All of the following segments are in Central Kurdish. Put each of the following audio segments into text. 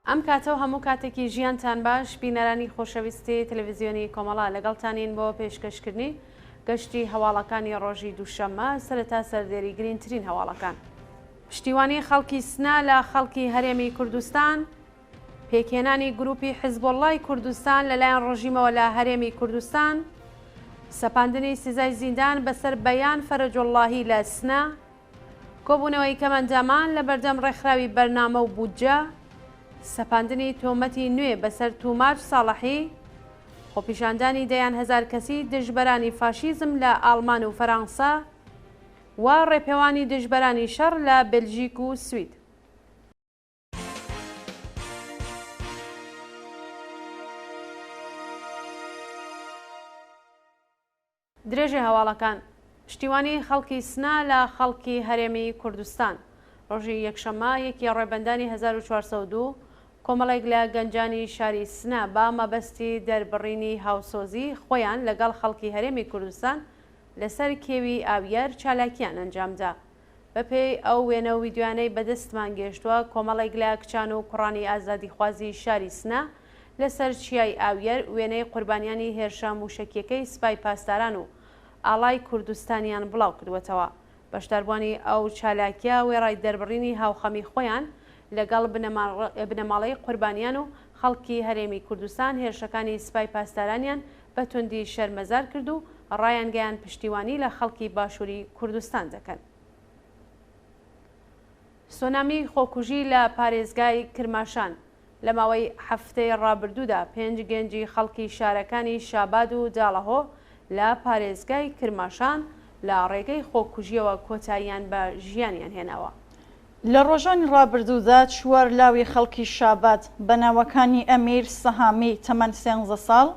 ئەم کاتە و هەموو کاتێکی ژیانتان باش بینەرانی خۆشەویستی تەلەڤیزیۆنی کۆمەڵا لەگەڵتانین بۆ پێشکەشکردنی گەشتی هەواڵەکانی ڕۆژی دووشەممە سەرەتا سەردێری گرنگترین هەواڵەکان. پشتیوانی خەڵکی سنا لە خەڵکی هەرێمی کوردستان، پێکهێنانی گروپی حیزبوڵڵای کوردستان لەلایەن ڕۆژیمەوە لە هەرێمی کوردستان، سەپاندنی سزای زیندان بەسەر بەیان فەرەجوڵڵاهی لە سنا، کۆبوونەوەی کەمەندەمان لە بەردەم ڕێکخراوی بەرنامە و بودجە، سەپاندنی تۆمەتی نوێ بەسەر توماج ساڵحی، خۆپیشاندانی دەیان هەزار کەسی دژبەرانی فاشیزم لە ئاڵمان و فەرەنسا و ڕێپێوانی دژبەرانی شەڕ لە بێلژیک و سوید. درێژێ هەواڵەکان، پشتیوانی خەڵکی سنا لە خەڵکی هەرێمی کوردستان ڕۆژی یەکشەممە یەکی ڕێبەندانی 1402 کۆمەڵێک لە گەنجانی شاری سنا با مەبەستی دەربڕینی هاوسۆزی خۆیان لەگەڵ خەڵکی هەرێمی کوردستان لەسەر کێوی ئاویەر چالاکیان ئەنجامدا. بەپێی ئەو وێنە و ویددیوانەی بەدەستمان گەشتووە، کۆمەڵێک لە کچان و کوڕانی ئازادیخوازی شاری سنا لەسەر چیای ئاویەر وێنەی قوربانیانی هێرشە موشکیەکەی سوپای پاسداران و ئاڵای کوردستانیان بڵاو کردوێتەوە. بەشداربوونی ئەو چالاکیە وێڕای دەربڕینی هاوخەمی خۆیان لەگەڵ بنەماڵەی قوربانیان و خەڵکی هەرێمی کوردستان هێرشەکانی سوپای پاسدارانیان بە توندی شەرمەزار کرد و ڕایانگەیان پشتیوانی لە خەڵکی باشووری کوردستان دەکەن. سۆنامی خۆکوژی لە پارێزگای کرماشان لە ماوەی هەفتەی ڕابردوودا 5 گەنجی خەڵکی شارەکانی شاباد و داڵەهۆ لە پارێزگای کرماشان لە ڕێگەی خۆکوژیەوە کۆتاییان بە ژیانیان هێناوە. لە ڕۆژانی ڕابردوودا چوار لاوی خەڵکی شاباد بە ناوەکانی ئەمیر سەهامی تەمەن 13 ساڵ،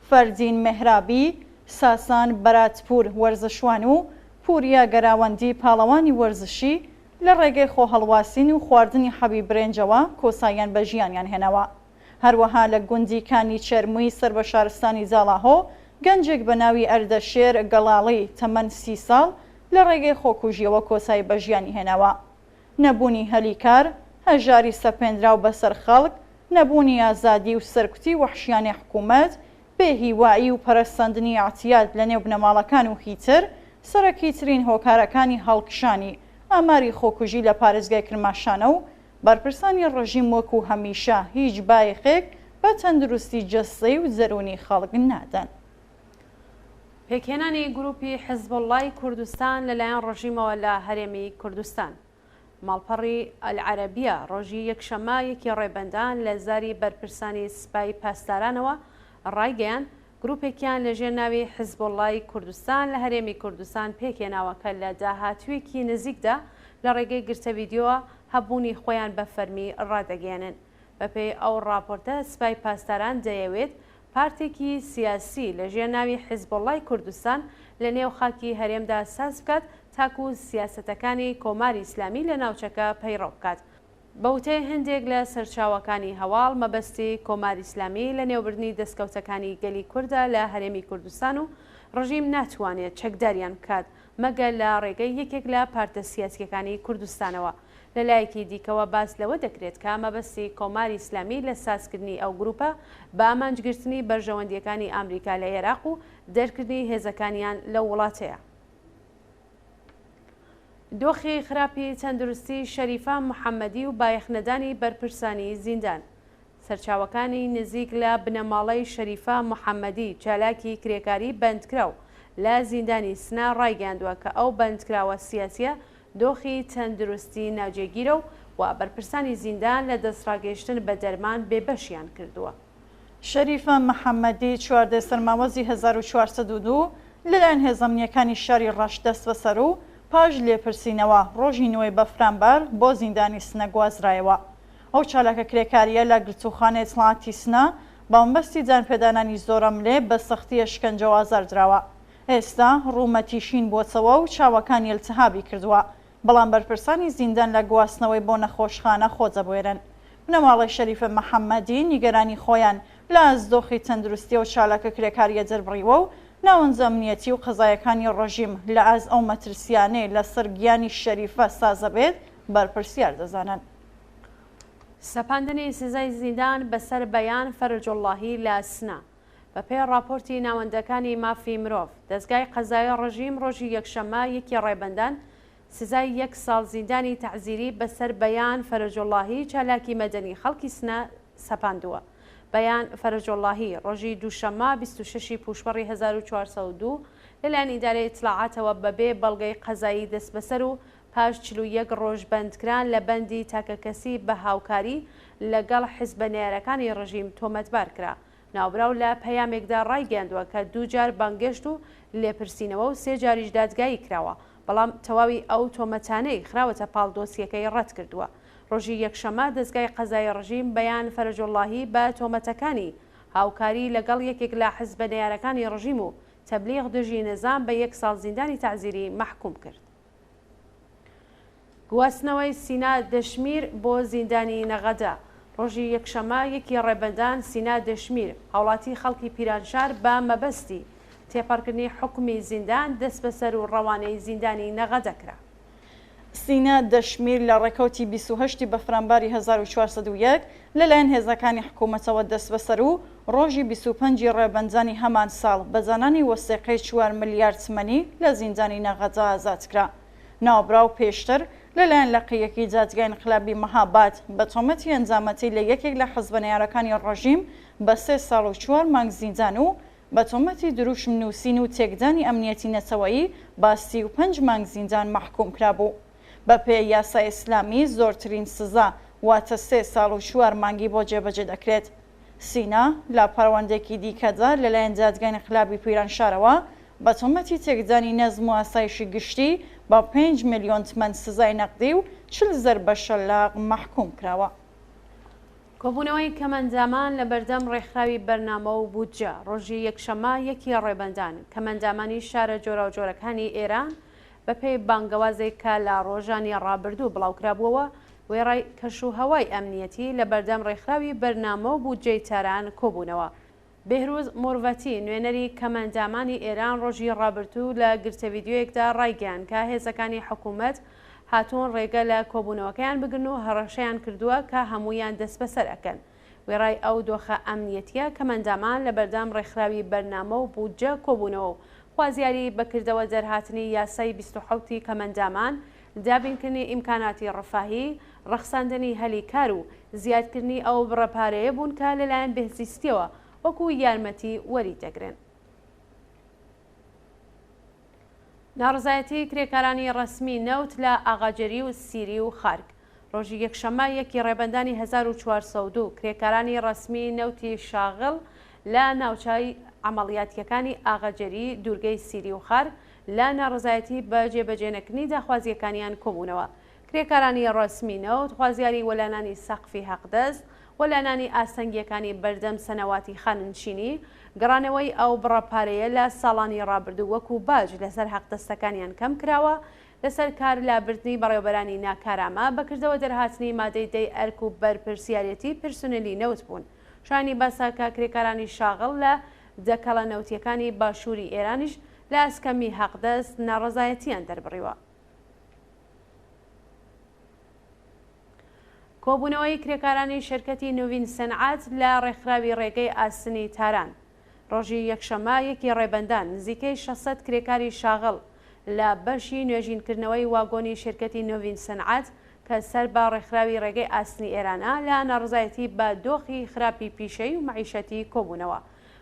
فەردین مێهرابی، ساسان بەراتپور وەرزشوان و پوریا گەراوەندی پاڵەوانی وەرزشی لە ڕێگەی خۆ هەڵواسین و خواردنی حەبی برنجەوە کۆساییان بە ژیانیان هێناوە. هەروەها لە گوندیکانی چێرمووی سەر بە شارستانی زاڵاهۆ گەنجێک بە ناوی ئەردەشێر گەڵاڵی تەمەن 30 ساڵ لە ڕێگەی خۆکوژیەوە کۆسایی بە ژیانی هێناوە. نەبوونی هەلیکار، هەژاری سەپێنراو بەسەر خەڵک، نەبوونی ئازادی و سەرکوتی وەحشیانی حکوومەت، بێهیوایی و پەرەسەندنی ئاعتیاد لە نێو بنەماڵەکان و هیتر سەرەکی ترین هۆکارەکانی هەڵکشانی ئاماری خۆکوژی لە پارێزگای کرماشانە و بەرپرسانی ڕژیم وەکو هەمیشە هیچ بایەخێک بە تەندروستی جەستەی و زەرونی خەڵک نادەن. پێکهێنانی گروپی حیزبوڵڵای کوردستان لەلایەن ڕژیمەوە لە هەرێمی کوردستان، ماڵپەڕی ئەلعەرەبیە ڕۆژی یەکشەممە یەکی ڕێبەندان لە زاری بەرپرسانی سوپای پاسدارانەوە ڕایگەیان گروپێکیان لەژێر ناوی حیزبوڵڵای کوردستان لە هەرێمی کوردستان پێکهێناوە کە لە داهاتوویەکی نزیکدا لە ڕێگەی گرتە ڤیدیۆوە هەبوونی خۆیان بە فەرمی ڕادەگەێنن. بەپێی ئەو راپۆرتە سوپای پاسداران دەیەوێت پارتێکی سیاسی لەژێر ناوی حیزبوڵڵای کوردستان لە نێو خاکی هەرێمدا ساز بکات تاکو سیاسەتەکانی کۆماری ئیسلامی لە ناوچەکە پەیڕۆ بکات. بەوتەی هەندێک لە سەرچاوەکانی هەواڵ، مەبەستی کۆماری ئیسلامی لە نێوبردنی دەستکەوتەکانی گەلی کووردە لە هەرێمی کوردستان و ڕژیم ناتوانێت چەکداریان بکات مەگەر لە ڕێگەی یەکێک لە پارتە سیاسیەکانی کوردستانەوە. لەلایەکی دیکەوە باس لەوە دەکرێت کە مەبەستی کۆماری ئیسلامی لە سازکردنی ئەو گروپە بە ئامانجگرتنی بەرژەوەندیەکانی ئەمریکا لە عێراق و دەرکردنی هێزەکانیان لە وڵاتەیە. دۆخی خراپی تەندروستی شەریفە محەممەدی و بایەخنەدانی بەرپرسانی زیندان، سەرچاوەکانی نزیک لە بنەماڵەی شەریفە محەممەدی چالاکی کرێکاری بەندکراو لە زیندانی سنا ڕایگەاندووە کە ئەو بەندکراوە سیاسیە دۆخی تەندروستی ناوجێگیرە و بەرپرسانی زیندان لە دەستڕاگەیشتن بە دەرمان بێبەشیان کردووە. شەریفە محەممەدی 14 سەرماوەزی 1402 لەلایەن هێزەمنیەکانی شاری ڕەش دەست بەسەر و پاش لێپرسینەوە ڕۆژی نوێی بەفرانبار بۆ زیندانی سنە گوازرایەوە. ئەو چالاکە کرێکاریە لە گرتوخانەی دەسەڵاتی سنە بەمبەستی جانپێدانانی زۆرەم لێ بە سەختیە شکنجە ئازاردراوە. ئێستا ڕوومەتیشین بۆچەوە و چاوەکانی ئەلتهابی کردووە، بەڵام بەرپرسانی زیندان لە گواستنەوەی بۆ نەخۆشخانە خۆجەبوێرن. بنەماڵی شەریفە محەممەدی نیگەرانی خۆیان لە ئەزدۆخی تەندروستی و چالاکە کرێکاریە دەربڕیوە و ناوەندە ئەمنیەتی و قەزایەکانی ڕۆژیم لە ئاز ئەو مەترسیانەی لەسەر گیانی شەریفە سازە بێت بەرپرسیار دەزانن. سەپاندنی سزای زیندان بەسەر بەیان فەرجوڵڵاهی لە سنا. بەپێی راپۆرتی ناوەندەکانی مافی مرۆڤ، دەستگای قەزای ڕژیم ڕۆژی یەکشەممە یەکی ڕێبەندان سزای 1 ساڵ زیندانی تەعزیری بەسەر بەیان فەرجوڵڵاهی چالاکی مەدەنی خەڵکی سنا سەپاندووە. بەیان فەرجوڵڵاهی ڕۆژی دووشەممە 26 پوشبەڕی 1402 لەلایەن ئیدارەی ئیتلاعاتەوە بەبێ بەڵگەی قەزایی دەست بەسەر و پاش 41 ڕۆژ بەندکران لە بەندی تاکەکەسی بە هاوکاری لەگەڵ حیزبە نێرەکانی ڕژیم تۆمەتبار کرا. ناوبراو لە پەیامێکدا ڕایگەاندووە کە 2 جار بانگێشت و لێپرسینەوە و 3 جاریش دادگایی کراوە، بەڵام تەواوی ئەو تۆمەتانەی خراوەتە پاڵ دۆسیەکەی ڕەت کردووە. ڕۆژی یەکشەممە دەستگای قەزای ڕژیم بەیان فەرجوڵڵاهی بە تۆمەتەکانی هاوکاری لەگەڵ یەکێک لە حیزبە نێرەکانی ڕژیم و تەبلیغ دژی نەزان بە 1 ساڵ زیندانی تەعزیری مەحکوم کرد. گواستنەوەی سینا دەشمیر بۆ زیندانی نەغەدا. ڕۆژی یەکشەممە یەکی ڕێبەندان سینا دەشمیر هاوڵاتی خەڵکی پیرانشار بە مەبەستی تێپەڕکردنی حکومی زیندان دەست بەسەر و ڕەوانەی زیندانی نەغەدەکرا. سینا دەشمیر لە ڕێکەوتی 28 بەفرانباری 1401 لەلایەن هێزەکانی حکوومەتەوە دەست بەسەر و ڕۆژی 25 ڕێبەنجانی هەمان ساڵ بەزانانی وەسێقەی 4 ملیار تمەنی لە زیندانی نەغەدا ئازادکرا. ناوبراو پێشتر لەلایەن لەقیەکی جادگای انقلابی مەهاباد بە تۆمەتی ئەنجامەتی لە یەکێک لە حیزبە نێرەکانی ڕژیم بە 3 ساڵ و 4 مانگ زیندان و بە تۆمەتی دروشم نووسین و تێکدانی ئەمنیەتی نەتەوەیی با 35 مانگ زیندان مەحکوم کرابوو. بە پێی یاسای ئیسلامی زۆرترین سزا واتە 3 ساڵ و 4 مانگی بۆ جێبەجێ دەکرێت. سینا لە پەروەندێکی دیکەدا لەلایەن جادگای انقلابی پیرانشارەوە بە تۆمەتی تێکدانی نەزم و ئاسایشی گشتی بە 5 ملیۆن تمەن سزای نەقدی و 40 زەربە شەلاق مەحکوم کراوە. کۆبوونەوەی کەمەندامان لە بەردەم ڕێکخراوی بەرنامە و بودجە. ڕۆژی یەکشەممە یەکی ڕێبەندان کەمەندامانی شارە جۆرە و جۆرەکانی ئێران بەپێی بانگەوازێک کە لە ڕۆژانی ڕابردوو بڵاوکرابووەوە وێڕای کەشوهەوای ئەمنیەتی لە بەردەم ڕێکخراوی بەرنامە و بودجەی تاران کۆبوونەوە. بێهروز مۆڤەتی نوێنەری کەمەندامانی ئێران ڕۆژی ڕابردوو لە گرتە ڤیدیۆیەکدا ڕایگەیاند کە هێزەکانی حکوومەت هاتوون ڕێگە لە کۆبوونەوەکەیان بگرن و هەڕەشەیان کردووە کە هەمویان دەست بەسەر ئەکەن. وێڕای ئەو دۆخە ئەمنیەتیە کەمەندامان لە بەردەم ڕێکخراوی بەرنامە و بودجە کۆبوونەوە و خوازیاری بەکردەوە دەرهاتنی یاسای 27 کەمەندامان، دابینکردنی ئیمکاناتی ڕەفاهی، ڕەخساندنی هەلی کار و زیادکردنی ئەو بڕەپارەیە بوون کە لەلایەن بەهزیستیەوە وەکو یارمەتی وەری دەگرن. ناڕزایەتی کرێکارانی ڕەسمی نەوت لە ئاغاجێری و سیری و خارگ. ڕۆژی یەکشەممە یەکی ڕێبەندانی 1402 کرێکارانی ڕەسمی نەوتی شاغڵ لە ناوچای عملیاتیەکانی ئاغاجێری دوورگەی سیری و خارگ لە ناڕزایەتی بە جێبەجێنەکردنی داخوازیەکانیان کۆبوونەوە. کرێکارانی ڕەسمی نەوت خوازیاری وەلانانی سەقفی حەقدەست، وەلانانی ئاسەنگیەکانی بەردەم سەنەواتی خاننشینی، گەڕانەوەی ئەو بڕەپارەیە لە ساڵانی ڕابردوو وەکو باج لەسەر حەقدەستەکانیان کەم کراوە، لەسەر کار لابردنی بەڕێوەبەرانی ناکارامە بەکردەوە دەرهاتنی مادەی دەی ئەرک و بەرپرسیارەتی پرسونەلی نەوت بوون. شانی باساکە کرێکارانی شاغڵ لە دەکەڵە نەوتیەکانی باشووری ئێرانیش لە ئەسکەمی حەقدەست ناڕەزایەتیان دەربڕیوە. کۆبوونەوەی کرێکارانی شرکەتی نوین سەنعات لە ڕێکخراوی ڕێگەی ئاسنی تاران. ڕۆژی یەکشەممە یەکی ڕێبەندان نزیکەی 600 کرێکاری شاغڵ لە بەشی نوێژینکردنەوەی واگۆنی شرکەتی نوین سەنعات کە سەر بە ڕێکخراوی ڕێگەی ئاسنی ئێرانە لە ناڕزایەتی بە دۆخی خراپی پیشەی و مەعیشەتی کۆبوونەوە.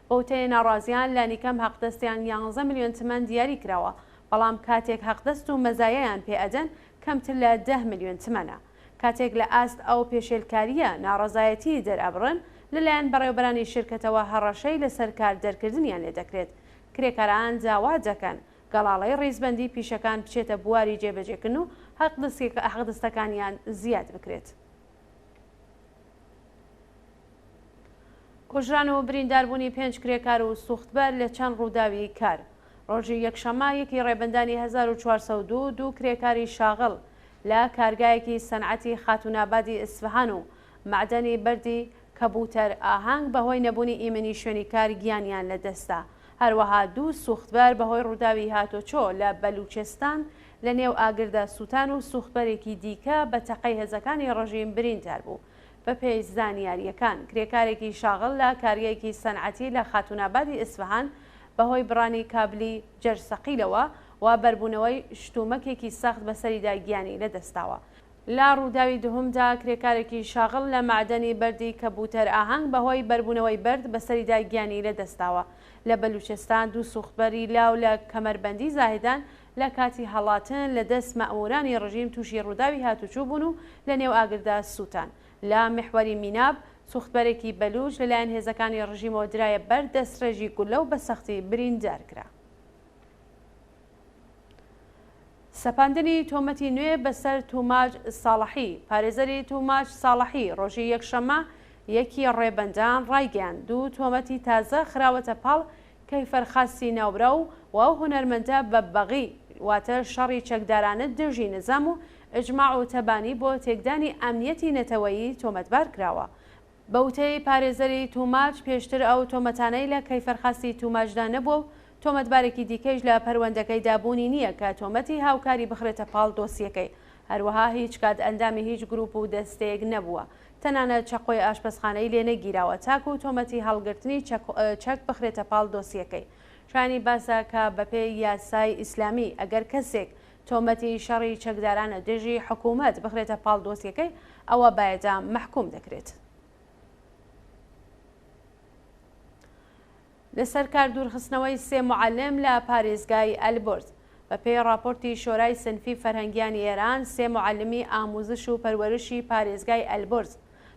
بەوتەیە ناڕازیان لە نیکەم حەقدەستیان 11 ملیۆن تمەن دیاری کراوە، بەڵام کاتێک حەقدەست و مەزایەیان پێ ئەدەن کەمتر لە 10 ملیۆن تمەنە. کاتێک لە ئاست ئەو پێشێلکاریە ناڕزایەتی دەرئەبڕن لەلایەن بەڕێوەبەرانی شرکەتەوە هەڕەشەی لەسەر کار دەرکردنیان لێ دەکرێت. کرێکاران داوا دەکەن گەڵاڵەی ڕیزبەندی پیشەکان بچێتە بواری جێبەجێکردن و حەقدەستەکانیان زیاد بکرێت. کوژران و برینداربوونی 5 کرێکار و سوختبەر لە چەند ڕووداوی کار. ڕۆژی یەکشەممە یەکی ڕێبەندانی 1402 دوو کرێکاری شاغڵ لە کارگایەکی سەنعەتی خاتونابادی ئیسفەهان و معدەنی بەردی کەبوتەر ئاهەنگ بەهۆی نەبوونی ئیمنی شوێنی کار گیانیان لە دەستا. هەروەها دوو سوختبەر بەهۆی ڕووداوی هاتۆچۆ لە بەلوچستان لە نێو ئاگردە سووتان و سوختبەرێکی دیکە بە تەقەی هێزەکانی ڕژیم بریندار بوو. بە پێی زانیاریەکان. کرێکارێکی شاغڵ لە کاریەکی سەنعەتی لە خاتونابادی ئیسفەهان بەهۆی بڕانی کابلی جەرسەقیلەوە و بەربوونەوەی شتومەکێکی سەخت بەسەریدا گیانی لەدەستاوە. لە ڕووداوی دووهەمدا کرێکارێکی شاغڵ لە معدەنی بەردی کەبوتەر ئاهەنگ بەهۆی بەربوونەوەی بەرد بەسەریدا گیانی لەدەستاوە. لە بەلوچستان دوو سوختبەری لاو لە کەمەربەندی زاهدان لە کاتی هەڵاتن لە دەست مەئمورانی ڕژیم تووشی ڕووداوی هاتوچوو بوون و لە نێو ئاگردا سووتان. لە محوەری میناب سوختبەرێکی بەلوچ لەلایەن هێزەکانی ڕژیمەوە درایە بەر دەستڕێژی گولە و بە سەختی بریندارکرا. سەپاندنی تۆمەتی نوێ بەسەر توماج ساڵحی. پارێزەری توماج ساڵحی ڕۆژی یەکشەمە یەکی ڕێبەندان ڕایگەیاند دوو تۆمەتی تازە خراوەتە پاڵ کەیفەرخاستی ناوبرا و واو هونەرمەندە بە بەغی واتە شەڕی چەکدارانە دژی نظام و ئەجماع و تەبانی بۆ تێکدانی ئەمنیەتی نەتەوەیی تۆمەتبار کراوە. بەوتەی پارێزەری توماج پێشتر ئەو تۆمەتانەی لە کەیفەرخاستی توماجدا نەبووە و تۆمەتبارێکی دیکەش لە پەروەندەکەی دابوونی نییە کە تۆمەتی هاوکاری بخرێتە پاڵ دۆسیەکەی. هەروەها هیچ کات ئەندامی هیچ گروپ و دەستەیەک نەبووە. تەنانەت چەقۆی ئاشپەزخانەی لێ نەگیراوە تاکو و تۆمەتی هەڵگرتنی چەک بخرێتە پاڵ دۆسیەکەی. شانی باسە کە بەپێی یاسای ئیسلامی ئەگەر کەسێک تۆمەتی شەڕی چەکدارانە دژی حکوومەت بخرێتە پاڵ دۆسیەکەی ئەوە بایەدا مەحکوم دەکرێت. لەسەر کاردورخستنەوەی سێ معەلم لە پارێزگای ئەلبۆرز. بەپێی راپۆرتی شۆرای سنفی فەرهەنگیانی ئێران سێ معەلمی ئاموزش و پەروەرشی پارێزگای ئەلبۆرز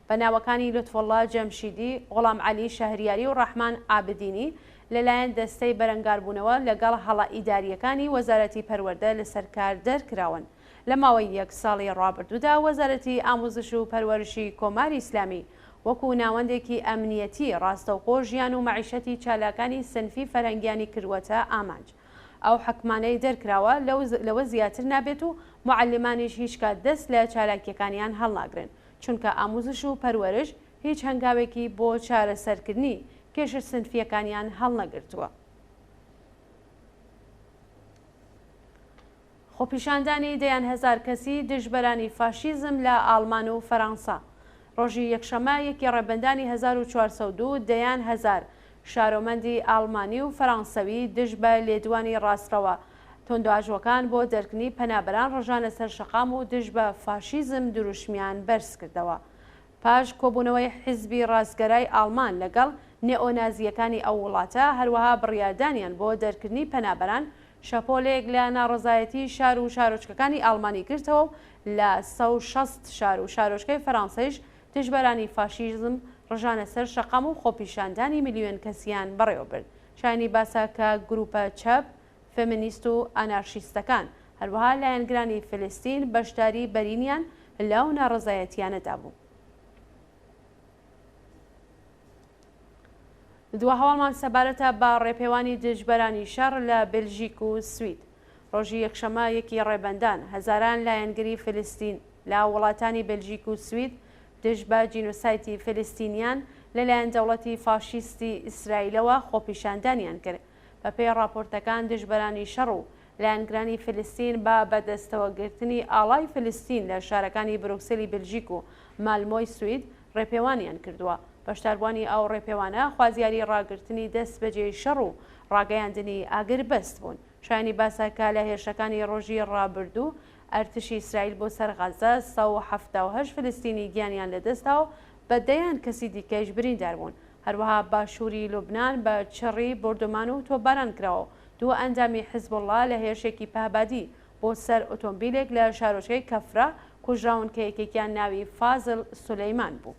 بە ناوەکانی لوتفوڵڵا جەمشیدی، غوڵام عەلی شەهریاری و ڕەحمان ئابدینی لەلایەن دەستەی بەرەنگاربوونەوە لەگەڵ هەڵە ئیداریەکانی وەزارەتی پەروەردە لەسەر کار دەرکراون. لە ماوەی یەک ساڵی ڕابردوودا وەزارەتی ئاموزش و پەروەرشی کۆماری ئیسلامی وەکو ناوەندێکی ئەمنیەتی ڕاستەوخۆ ژیان و مەعیشەتی چالاکانی سنفی فەرهەنگیانی کردووەتە ئامانج. ئەو حکمانەی دەرکراوە لەوە زیاتر نابێت و معەلمانیش هیچ کات دەست لە چالاکیەکانیان هەڵناگرن چونکە ئاموزش و پەروەرش هیچ هەنگاوێکی بۆ چارەسەرکردنی کێشە سنفیەکانیان هەڵنەگرتووە. خۆپیشاندانی دەیان هەزار کەسی دژبەرانی فاشیزم لە ئاڵمان و فەڕەنسا. ڕۆژی یەکشەمە یەکی ڕێبەندانی 1402 دەیان هەزار شارۆمەندی ئاڵمانی و فەڕەنسەوی دژ بە لێدوانی ڕاستەوە تۆندواژوەکان بۆ دەرکردنی پەنابەران ڕۆژانە سەر شەقام و دژ بە فاشیزم دروشمیان بەرز کردەوە. پاش کۆبوونەوەی حیزبی ڕاستگەرای ئاڵمان لەگەڵ نێئۆنازیەکانی ئەو وڵاتە هەروەها بڕیاردانیان بۆ دەرکردنی پەنابەران شەپۆلێک لە ناڕزایەتی شار و شارۆچکەکانی ئاڵمانی کردەوە و لە 160 شار و شارۆچکەی فەڕەنسەیش دژبەرانی فاشیزم ڕژانە سەر شەقام و خۆپیشاندانی میلیۆن کەسیان بەڕێوەبرد. شانی باسە کە گروپە چەپ، فێمینیست و ئانارشیستەکان هەروەها لایەنگرانی فلستین بەشداری بەرینیان لەو ناڕزایەتیانەدا بوو. دووە هەواڵمان سەبارەتە بە ڕێپێوانی دژبەرانی شەڕ لە بێلژیک و سوید. ڕۆژی یەکشەمە یەکی ڕێبەندان هەزاران لایەنگری فلستین لە وڵاتانی بێلژیک و سوید دژ بە جینۆسایتی فلستینیان لەلایەن دەوڵەتی فاشیستی ئیسرائیلەوە خۆپیشاندانیان کرد. بەپێی راپۆرتەکان دژبەرانی شەڕ و لایەنگرانی فلستین بە بەدەستەوەگرتنی ئاڵای فلستین لە شارەکانی بروکسلی بلژیک و مالمۆی سوید ڕێپێوانیان کردووە. بەشداربوانی ئەو ڕێپێوانە خوازیاری ڕاگررتنی دەست بەجێی شەڕ و ڕاگەیاندنی ئاگر بەست بوون. شانی باساکە لە هێرشەکانی ڕۆژی ڕابردوو ئەرتشی ئیسرائیل بۆ سەر غەزە 178 فلستینی گیانیان لەدەستاوە بە دەیان کەسی دیکەش بریندار بوون. هەروەها باشووری لوبنان بە چڕی بردومان و تۆباران کراوە. دووە ئەندامی حیزبوڵڵا لە هێرشێکی پابادی بۆ سەر ئۆتۆمبیلێک لە شارۆچکەی کەفرا کوژراون کە یەکێکیان ناوی فازل سولەیمان بوو.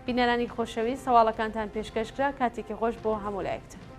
بینەرانی خۆشەویست سەواڵەکانتان پێشکەشکرا کاتێکی خۆش بۆ هەموو لایەکتان.